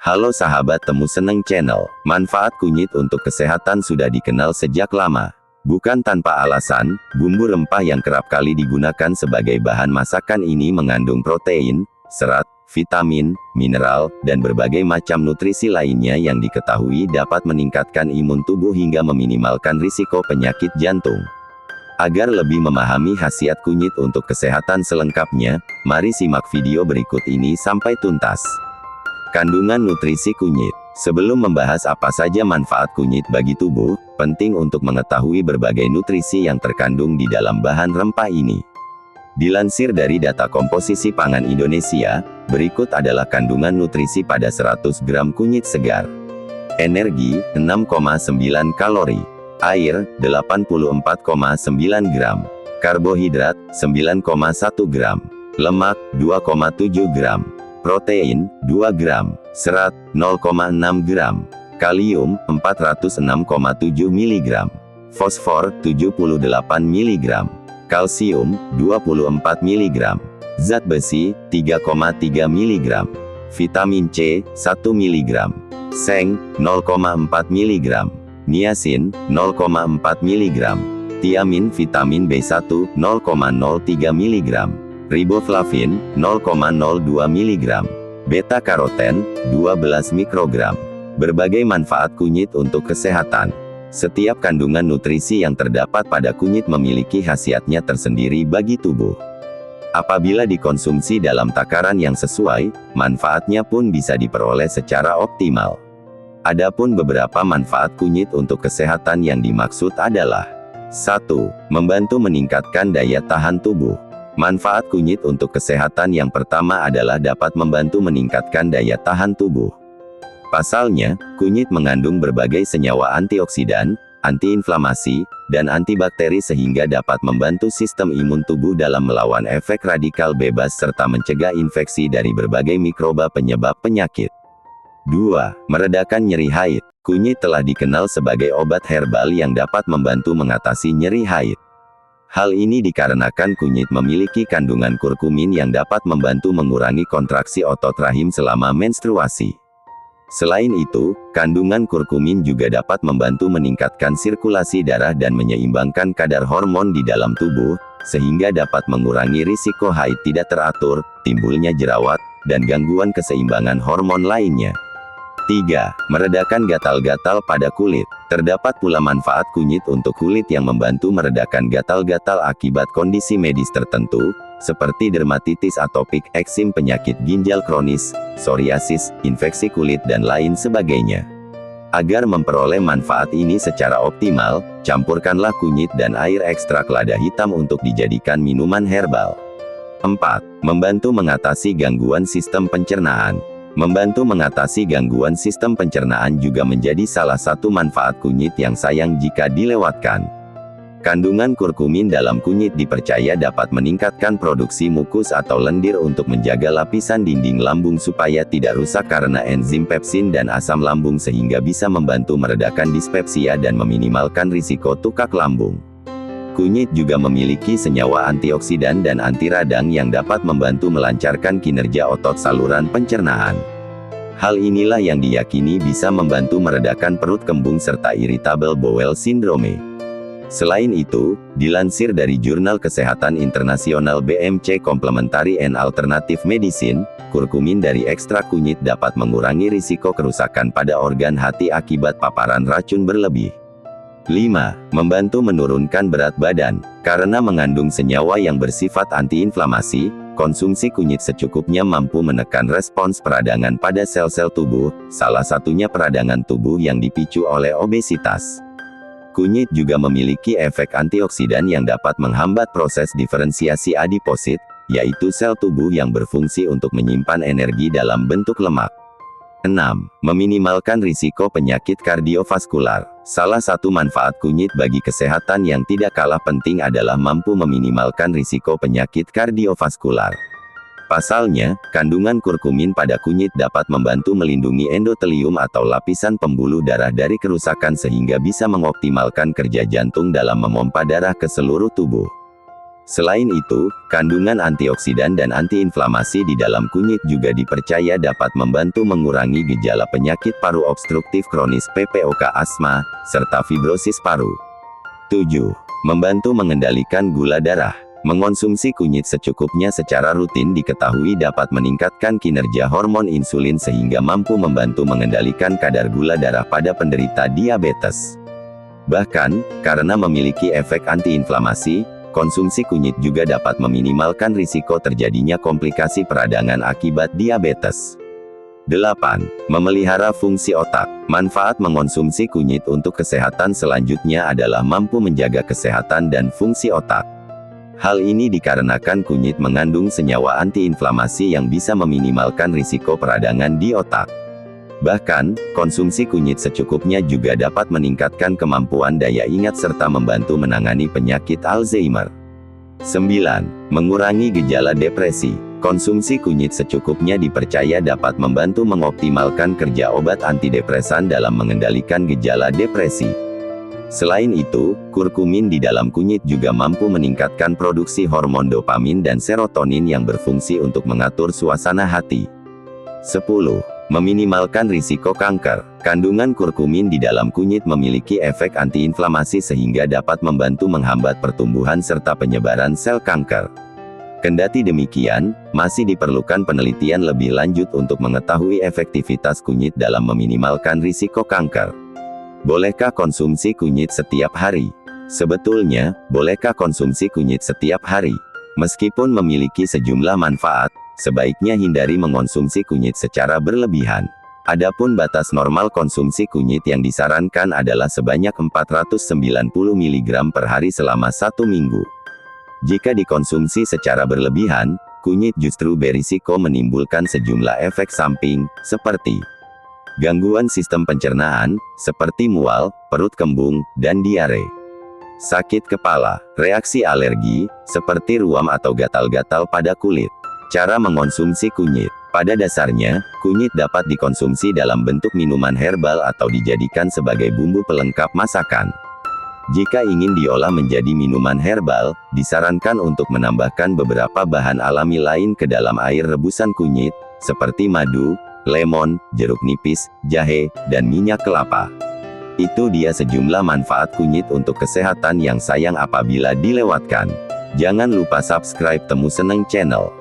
Halo sahabat Temu Seneng Channel. Manfaat kunyit untuk kesehatan sudah dikenal sejak lama. Bukan tanpa alasan, bumbu rempah yang kerap kali digunakan sebagai bahan masakan ini mengandung protein, serat, vitamin, mineral, dan berbagai macam nutrisi lainnya yang diketahui dapat meningkatkan imun tubuh hingga meminimalkan risiko penyakit jantung. Agar lebih memahami khasiat kunyit untuk kesehatan selengkapnya, mari simak video berikut ini sampai tuntas. Kandungan nutrisi kunyit. Sebelum membahas apa saja manfaat kunyit bagi tubuh, penting untuk mengetahui berbagai nutrisi yang terkandung di dalam bahan rempah ini. Dilansir dari data komposisi pangan Indonesia, berikut adalah kandungan nutrisi pada 100 gram kunyit segar. Energi, 6,9 kalori. Air, 84,9 gram. Karbohidrat, 9,1 gram. Lemak, 2,7 gram. Protein, 2 gram. Serat, 0,6 gram. Kalium, 406,7 mg. Fosfor, 78 mg. Kalsium, 24 mg. Zat besi, 3,3 mg. Vitamin C, 1 mg. Seng, 0,4 mg. Niacin, 0,4 mg. Tiamin vitamin B1, 0,03 mg. Riboflavin, 0,02 mg. Beta karoten, 12 mikrogram. Berbagai manfaat kunyit untuk kesehatan. Setiap kandungan nutrisi yang terdapat pada kunyit memiliki khasiatnya tersendiri bagi tubuh. Apabila dikonsumsi dalam takaran yang sesuai, manfaatnya pun bisa diperoleh secara optimal. Adapun beberapa manfaat kunyit untuk kesehatan yang dimaksud adalah: 1. Membantu meningkatkan daya tahan tubuh. Manfaat kunyit untuk kesehatan yang pertama adalah dapat membantu meningkatkan daya tahan tubuh. Pasalnya, kunyit mengandung berbagai senyawa antioksidan, antiinflamasi, dan antibakteri sehingga dapat membantu sistem imun tubuh dalam melawan efek radikal bebas serta mencegah infeksi dari berbagai mikroba penyebab penyakit. 2. Meredakan nyeri haid. Kunyit telah dikenal sebagai obat herbal yang dapat membantu mengatasi nyeri haid. Hal ini dikarenakan kunyit memiliki kandungan kurkumin yang dapat membantu mengurangi kontraksi otot rahim selama menstruasi. Selain itu, kandungan kurkumin juga dapat membantu meningkatkan sirkulasi darah dan menyeimbangkan kadar hormon di dalam tubuh, sehingga dapat mengurangi risiko haid tidak teratur, timbulnya jerawat, dan gangguan keseimbangan hormon lainnya. 3. Meredakan gatal-gatal pada kulit. Terdapat pula manfaat kunyit untuk kulit yang membantu meredakan gatal-gatal akibat kondisi medis tertentu, seperti dermatitis atopik, eksim, penyakit ginjal kronis, psoriasis, infeksi kulit dan lain sebagainya. Agar memperoleh manfaat ini secara optimal, campurkanlah kunyit dan air ekstrak lada hitam untuk dijadikan minuman herbal. 4. Membantu mengatasi gangguan sistem pencernaan. Membantu mengatasi gangguan sistem pencernaan juga menjadi salah satu manfaat kunyit yang sayang jika dilewatkan. Kandungan kurkumin dalam kunyit dipercaya dapat meningkatkan produksi mukus atau lendir untuk menjaga lapisan dinding lambung supaya tidak rusak karena enzim pepsin dan asam lambung sehingga bisa membantu meredakan dispepsia dan meminimalkan risiko tukak lambung. Kunyit juga memiliki senyawa antioksidan dan anti radang yang dapat membantu melancarkan kinerja otot saluran pencernaan. Hal inilah yang diyakini bisa membantu meredakan perut kembung serta irritable bowel syndrome. Selain itu, dilansir dari Jurnal Kesehatan Internasional BMC Complementary and Alternative Medicine, kurkumin dari ekstrak kunyit dapat mengurangi risiko kerusakan pada organ hati akibat paparan racun berlebih. 5. Membantu menurunkan berat badan. Karena mengandung senyawa yang bersifat antiinflamasi, konsumsi kunyit secukupnya mampu menekan respons peradangan pada sel-sel tubuh, salah satunya peradangan tubuh yang dipicu oleh obesitas. Kunyit juga memiliki efek antioksidan yang dapat menghambat proses diferensiasi adiposit, yaitu sel tubuh yang berfungsi untuk menyimpan energi dalam bentuk lemak. 6. Meminimalkan risiko penyakit kardiovaskular. Salah satu manfaat kunyit bagi kesehatan yang tidak kalah penting adalah mampu meminimalkan risiko penyakit kardiovaskular. Pasalnya, kandungan kurkumin pada kunyit dapat membantu melindungi endotelium atau lapisan pembuluh darah dari kerusakan sehingga bisa mengoptimalkan kerja jantung dalam memompa darah ke seluruh tubuh. Selain itu, kandungan antioksidan dan antiinflamasi di dalam kunyit juga dipercaya dapat membantu mengurangi gejala penyakit paru obstruktif kronis PPOK asma, serta fibrosis paru. 7. Membantu mengendalikan gula darah. Mengonsumsi kunyit secukupnya secara rutin diketahui dapat meningkatkan kinerja hormon insulin sehingga mampu membantu mengendalikan kadar gula darah pada penderita diabetes. Bahkan, karena memiliki efek antiinflamasi, konsumsi kunyit juga dapat meminimalkan risiko terjadinya komplikasi peradangan akibat diabetes. 8. Memelihara fungsi otak. Manfaat mengonsumsi kunyit untuk kesehatan selanjutnya adalah mampu menjaga kesehatan dan fungsi otak. Hal ini dikarenakan kunyit mengandung senyawa antiinflamasi yang bisa meminimalkan risiko peradangan di otak. Bahkan, konsumsi kunyit secukupnya juga dapat meningkatkan kemampuan daya ingat serta membantu menangani penyakit Alzheimer. 9. Mengurangi gejala depresi. Konsumsi kunyit secukupnya dipercaya dapat membantu mengoptimalkan kerja obat antidepresan dalam mengendalikan gejala depresi. Selain itu, kurkumin di dalam kunyit juga mampu meningkatkan produksi hormon dopamin dan serotonin yang berfungsi untuk mengatur suasana hati. 10. Meminimalkan risiko kanker. Kandungan kurkumin di dalam kunyit memiliki efek antiinflamasi sehingga dapat membantu menghambat pertumbuhan serta penyebaran sel kanker. Kendati demikian, masih diperlukan penelitian lebih lanjut untuk mengetahui efektivitas kunyit dalam meminimalkan risiko kanker. Bolehkah konsumsi kunyit setiap hari? Sebetulnya, bolehkah konsumsi kunyit setiap hari? Meskipun memiliki sejumlah manfaat, sebaiknya hindari mengonsumsi kunyit secara berlebihan. Adapun batas normal konsumsi kunyit yang disarankan adalah sebanyak 490 mg per hari selama 1 minggu. Jika dikonsumsi secara berlebihan, kunyit justru berisiko menimbulkan sejumlah efek samping, seperti gangguan sistem pencernaan, seperti mual, perut kembung, dan diare. Sakit kepala, reaksi alergi, seperti ruam atau gatal-gatal pada kulit. Cara mengonsumsi kunyit. Pada dasarnya, kunyit dapat dikonsumsi dalam bentuk minuman herbal atau dijadikan sebagai bumbu pelengkap masakan. Jika ingin diolah menjadi minuman herbal, disarankan untuk menambahkan beberapa bahan alami lain ke dalam air rebusan kunyit, seperti madu, lemon, jeruk nipis, jahe, dan minyak kelapa. Itu dia sejumlah manfaat kunyit untuk kesehatan yang sayang apabila dilewatkan. Jangan lupa subscribe Temu Seneng Channel.